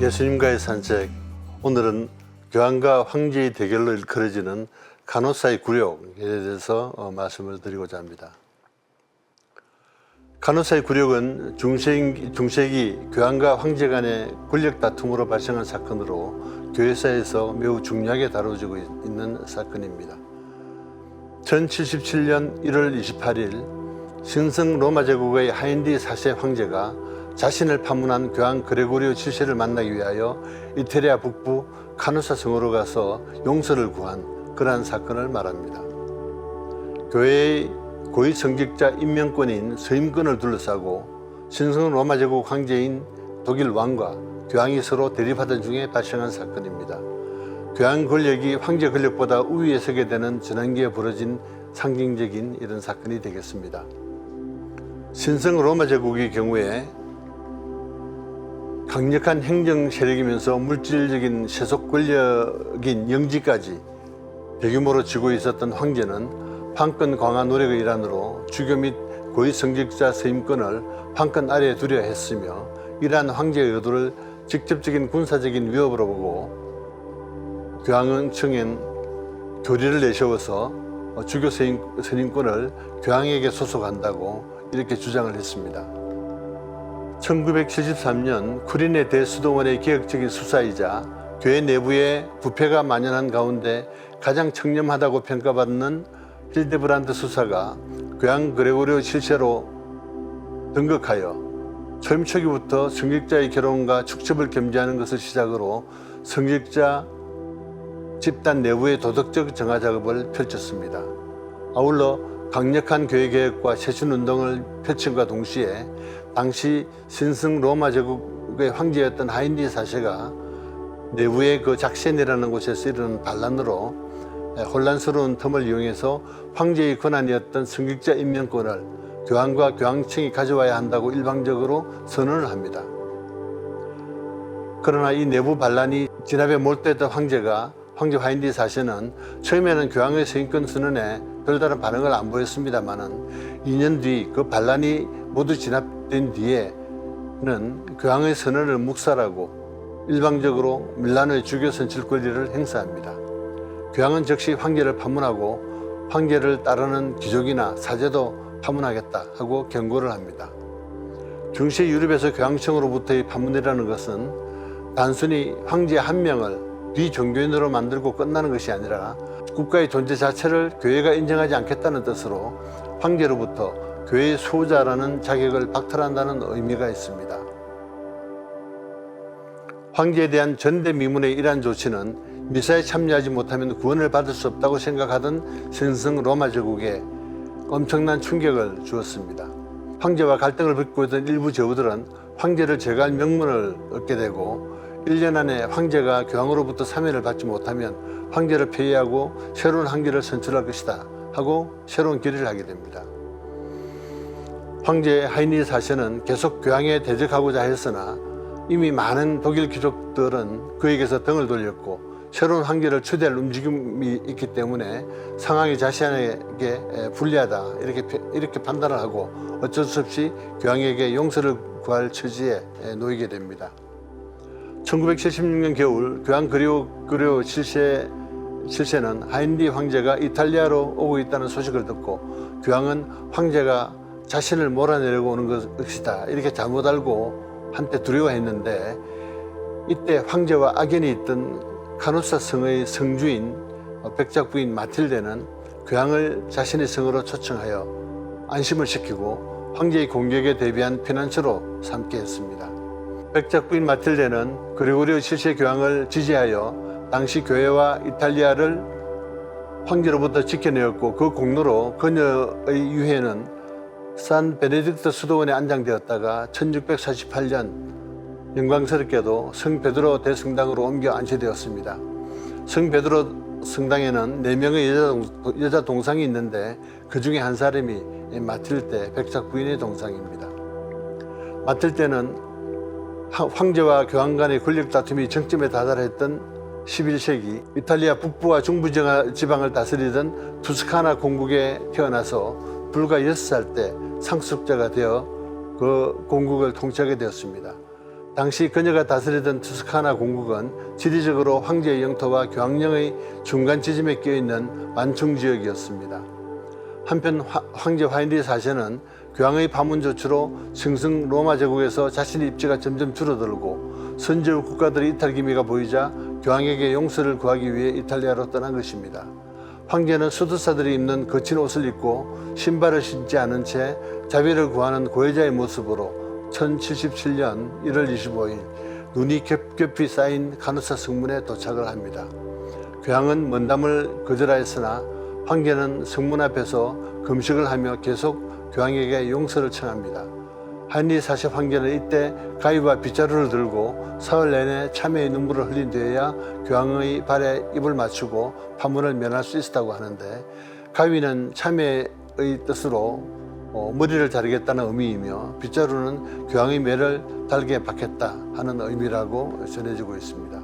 예수님과의 산책. 오늘은 교황과 황제의 대결로 일컬어지는 간호사의 굴욕에 대해서 말씀을 드리고자 합니다. 간호사의 굴욕은 중세기 교황과 황제 간의 권력 다툼으로 발생한 사건으로 교회사에서 매우 중요하게 다뤄지고 있는 사건입니다. 1077년 1월 28일 신성 로마 제국의 하인리 4세 황제가 자신을 파문한 교황 그레고리오 7세를 만나기 위하여 이태리아 북부 카누사 성으로 가서 용서를 구한 그러한 사건을 말합니다. 교회의 고위 성직자 임명권인 서임권을 둘러싸고 신성 로마 제국 황제인 독일 왕과 교황이 서로 대립하던 중에 발생한 사건입니다. 교황 권력이 황제 권력보다 우위에 서게 되는 전환기에 벌어진 상징적인 이런 사건이 되겠습니다. 신성 로마 제국의 경우에 강력한 행정 세력이면서 물질적인 세속 권력인 영지까지 대규모로 쥐고 있었던 황제는 판권 강화 노력의 일환으로 주교 및 고위 성직자 서임권을 판권 아래에 두려 했으며, 이러한 황제의 의도를 직접적인 군사적인 위협으로 보고 교황은 청엔 교리를 내세워서 주교 선임권을 교황에게 소속한다고 이렇게 주장을 했습니다. 1973년 쿠린의 대수도원의 개혁적인 수사이자 교회 내부에 부패가 만연한 가운데 가장 청렴하다고 평가받는 hildebrand 수사가 교황 그레고리오 7세로 등극하여 초임 초기부터 성직자의 결혼과 축첩을 금지하는 것을 시작으로 성직자 집단 내부의 도덕적 정화 작업을 펼쳤습니다. 아울러 강력한 교회개혁과 세춘운동을 펼침과 동시에 당시 신성 로마 제국의 황제였던 하인리 4세가 내부의 그 작센이라는 곳에서 이르는 반란으로 혼란스러운 틈을 이용해서 황제의 권한이었던 성직자 임명권을 교황과 교황청이 가져와야 한다고 일방적으로 선언을 합니다. 그러나 이 내부 반란이 진압에 몰두했던 황제 하인리 4세는 처음에는 교황의 서임권 선언에 별다른 반응을 안 보였습니다만은 2년 뒤 그 반란이 모두 진압된 뒤에는 교황의 선언을 묵살하고 일방적으로 밀라노의 주교 선출 권리를 행사합니다. 교황은 즉시 황제를 파문하고 황제를 따르는 귀족이나 사제도 파문하겠다 하고 경고를 합니다. 중세 유럽에서 교황청으로부터의 파문이라는 것은 단순히 황제 한 명을 비종교인으로 만들고 끝나는 것이 아니라 국가의 존재 자체를 교회가 인정하지 않겠다는 뜻으로 황제로부터 교회의 수호자라는 자격을 박탈한다는 의미가 있습니다. 황제에 대한 전대미문의 이러한 조치는 미사에 참여하지 못하면 구원을 받을 수 없다고 생각하던 신성 로마 제국에 엄청난 충격을 주었습니다. 황제와 갈등을 빚고 있던 일부 제후들은 황제를 제거할 명분을 얻게 되고 1년 안에 황제가 교황으로부터 사면을 받지 못하면 황제를 폐위하고 새로운 황제를 선출할 것이다 하고 새로운 결의를 하게 됩니다. 황제 하인리 4세는 계속 교황에 대적하고자 했으나 이미 많은 독일 귀족들은 그에게서 등을 돌렸고 새로운 황제를 초대할 움직임이 있기 때문에 상황이 자신에게 불리하다 이렇게 판단을 하고 어쩔 수 없이 교황에게 용서를 구할 처지에 놓이게 됩니다. 1976년 겨울 교황 그레고리오 7세는 하인리 황제가 이탈리아로 오고 있다는 소식을 듣고 교황은 황제가 자신을 몰아내려고 오는 것이다 이렇게 잘못 알고 한때 두려워했는데, 이때 황제와 악연이 있던 카누사 성의 성주인 백작 부인 마틸데는 교황을 자신의 성으로 초청하여 안심을 시키고 황제의 공격에 대비한 피난처로 삼게 했습니다. 백작 부인 마틸데는 그레고리오 7세 교황을 지지하여 당시 교회와 이탈리아를 황제로부터 지켜내었고, 그 공로로 그녀의 유해는 산 베네딕트 수도원에 안장되었다가 1648년 영광스럽게도 성 베드로 대성당으로 옮겨 안치되었습니다. 성 베드로 성당에는 4명의 여자 동상이 있는데 그 중에 한 사람이 마틸데 백작 부인의 동상입니다. 마틸데는 황제와 교황 간의 권력 다툼이 정점에 다다랐던 11세기 이탈리아 북부와 중부 지방을 다스리던 투스카나 공국에 태어나서 불과 6살 때 상속자가 되어 그 공국을 통치하게 되었습니다. 당시 그녀가 다스리던 투스카나 공국은 지리적으로 황제의 영토와 교황령의 중간 지점에 끼어있는 완충 지역이었습니다. 한편 황제 하인리 4세는 교황의 파문 조치로 승승 로마 제국에서 자신의 입지가 점점 줄어들고 선제국 국가들의 이탈 기미가 보이자 교황에게 용서를 구하기 위해 이탈리아로 떠난 것입니다. 황제는 수도사들이 입는 거친 옷을 입고 신발을 신지 않은 채 자비를 구하는 고해자의 모습으로 1077년 1월 25일 눈이 겹겹이 쌓인 카누사 성문에 도착을 합니다. 교황은 먼담을 거절하였으나 황제는 성문 앞에서 금식을 하며 계속 교황에게 용서를 청합니다. 하인리 4세 황제는 이때 가위와 빗자루를 들고 사흘 내내 참회의 눈물을 흘린 뒤에야 교황의 발에 입을 맞추고 파문을 면할 수 있었다고 하는데, 가위는 참회의 뜻으로 머리를 자르겠다는 의미이며 빗자루는 교황의 매를 달게 박혔다 하는 의미라고 전해지고 있습니다.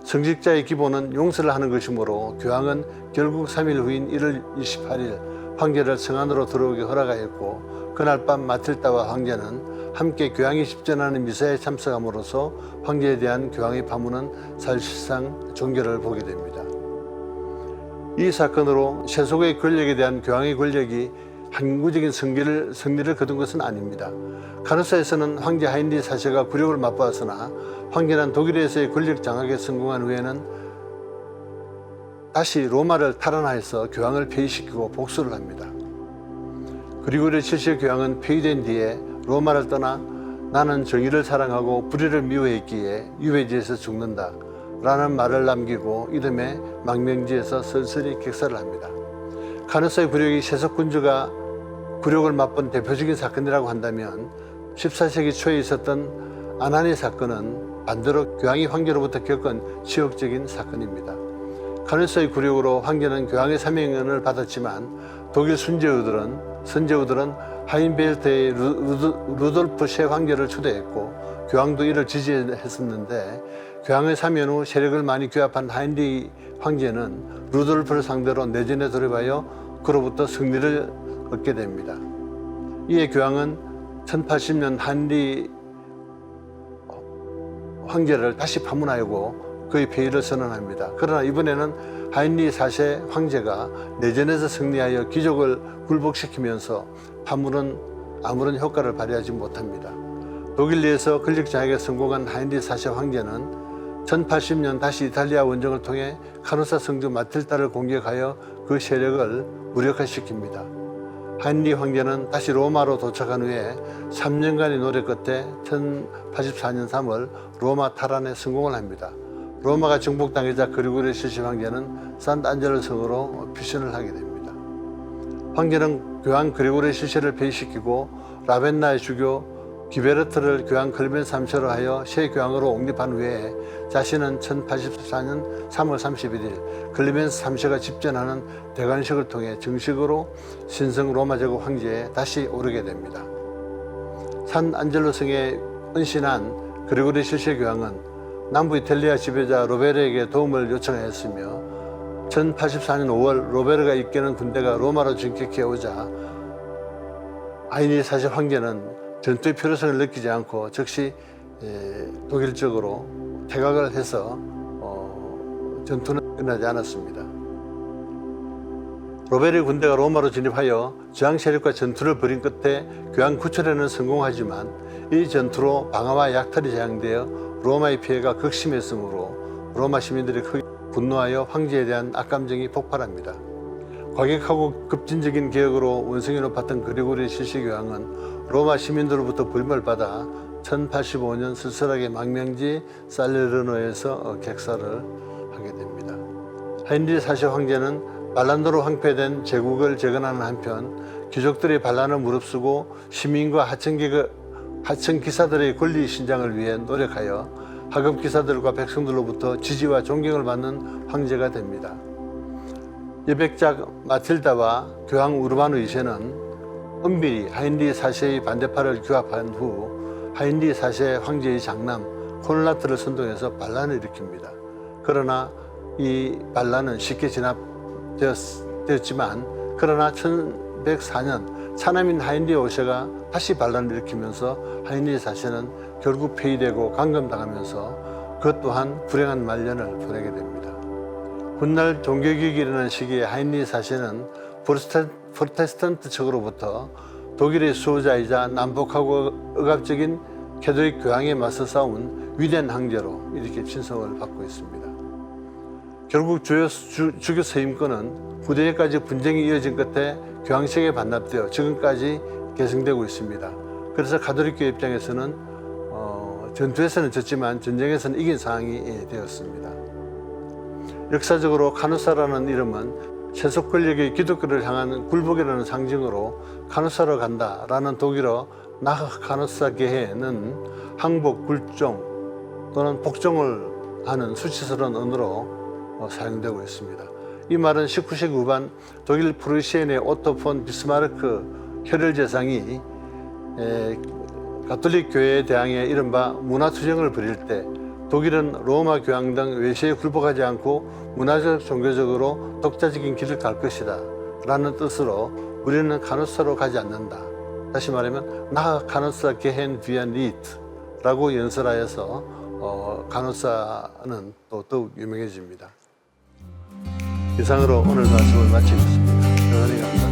성직자의 기본은 용서를 하는 것이므로 교황은 결국 3일 후인 1월 28일 황제를 성 안으로 들어오게 허락하였고, 그날 밤 마틸다와 황제는 함께 교황이 집전하는 미사에 참석함으로써 황제에 대한 교황의 파문은 사실상 종결을 보게 됩니다. 이 사건으로 세속의 권력에 대한 교황의 권력이 항구적인 승리를 거둔 것은 아닙니다. 카누사에서는 황제 하인리 4세가 굴욕을 맛보았으나 황제는 독일에서의 권력 장악에 성공한 후에는 다시 로마를 탈환하여서 교황을 폐위시키고 복수를 합니다. 그리고리 7세 교황은 폐위된 뒤에 로마를 떠나 나는 정의를 사랑하고 불의를 미워했기에 유배지에서 죽는다 라는 말을 남기고 이듬해 망명지에서 설설히 객사를 합니다. 카누사의 굴욕이 세속 군주가 굴욕을 맛본 대표적인 사건이라고 한다면 14세기 초에 있었던 아나니 사건은 반대로 교황이 황제로부터 겪은 지역적인 사건입니다. 카누사의 굴욕으로 황제는 교황의 사명을 받았지만 독일 선제우들은 하인베르트의 루돌프 셰 황제를 초대했고 교황도 이를 지지했었는데, 교황의 사면 후 세력을 많이 규합한 하인리 황제는 루돌프를 상대로 내전에 돌입하여 그로부터 승리를 얻게 됩니다. 이에 교황은 1080년 하인리 황제를 다시 파문하고 그의 폐위를 선언합니다. 그러나 이번에는 하인리 4세 황제가 내전에서 승리하여 귀족을 굴복시키면서 파문은 아무런 효과를 발휘하지 못합니다. 독일 내에서 권력 장악에 성공한 하인리 4세 황제는 1080년 다시 이탈리아 원정을 통해 카누사 성주 마틸다를 공격하여 그 세력을 무력화시킵니다. 하인리 황제는 다시 로마로 도착한 후에 3년간의 노력 끝에 1084년 3월 로마 탈환에 성공을 합니다. 로마가 정복당하자 그리고리 7세 황제는 산트안젤로 성으로 피신을 하게 됩니다. 황제는 교황 그리고리 7세를 폐위시키고 라벤나의 주교 기베르트를 교황 클레멘스 3세로 하여 새 교황으로 옹립한 후에 자신은 1084년 3월 31일 클레멘스 3세가 집전하는 대관식을 통해 정식으로 신성 로마 제국 황제에 다시 오르게 됩니다. 산안젤로 성에 은신한 그리고리 7세 교황은 남부 이탈리아 지배자 로베르에게 도움을 요청하였으며 1084년 5월 로베르가 이끄는 군대가 로마로 진격해 오자 하인리 4세 황제는 전투의 필요성을 느끼지 않고 즉시 독일 쪽으로 퇴각을 해서 전투는 끝나지 않았습니다. 로베르의 군대가 로마로 진입하여 저항 세력과 전투를 벌인 끝에 교황 구출에는 성공하지만 이 전투로 방화와 약탈이 재앙되어 로마의 피해가 극심했으므로 로마 시민들이 크게 분노하여 황제에 대한 악감정이 폭발합니다. 과격하고 급진적인 개혁으로 원성이 높았던 그리고리 7세 교황은 로마 시민들로부터 불임을 받아 1085년 쓸쓸하게 망명지 살레르노에서 객사를 하게 됩니다. 하인리 4세 황제는 반란으로 황폐된 제국을 재건하는 한편 귀족들의 반란을 무릅쓰고 시민과 하청 기사들의 권리 신장을 위해 노력하여 하급 기사들과 백성들로부터 지지와 존경을 받는 황제가 됩니다. 여백작 마틸다와 교황 우르바누 2세는 은밀히 하인리 4세의 반대파를 규합한 후 하인리 4세 황제의 장남 콘라트를 선동해서 반란을 일으킵니다. 그러나 이 반란은 쉽게 진압되었지만 그러나 1104년 차남인 하인리 5세가 다시 반란을 일으키면서 하인리 4세는 결국 폐위되고 감금당하면서 그것 또한 불행한 말년을 보내게 됩니다. 훗날 종교개혁이 일어난 시기에 하인리 4세는 프로테스탄트 측으로부터 독일의 수호자이자 난폭하고 억압적인 캐톨릭 교황에 맞서 싸운 위대한 황제로 이렇게 칭송을 받고 있습니다. 결국 주교 서임권은 후대에까지 분쟁이 이어진 끝에 교황청에 반납되어 지금까지 계승되고 있습니다. 그래서 가톨릭교 입장에서는 전투에서는 졌지만 전쟁에서는 이긴 상황이 되었습니다. 역사적으로 카누사라는 이름은 세속 권력의 기독교를 향한 굴복이라는 상징으로 카누사로 간다라는 독일어 나흐 카누사 게헤는 항복, 굴종 또는 복종을 하는 수치스러운 언어로 사용되고 있습니다. 이 말은 19세기 후반 독일 프루시엔의 오토 폰 비스마르크 혈혈제상이 가톨릭 교회에 대항해 이른바 문화투쟁을 벌일 때 독일은 로마 교황 등 외세에 굴복하지 않고 문화적 종교적으로 독자적인 길을 갈 것이다 라는 뜻으로 우리는 카누사로 가지 않는다. 다시 말하면 나 카누사 게헨 비안 리트 라고 연설하여서 카누사는 또 더욱 유명해집니다. 이상으로 오늘 말씀을 마치겠습니다. 대단히 감사합니다.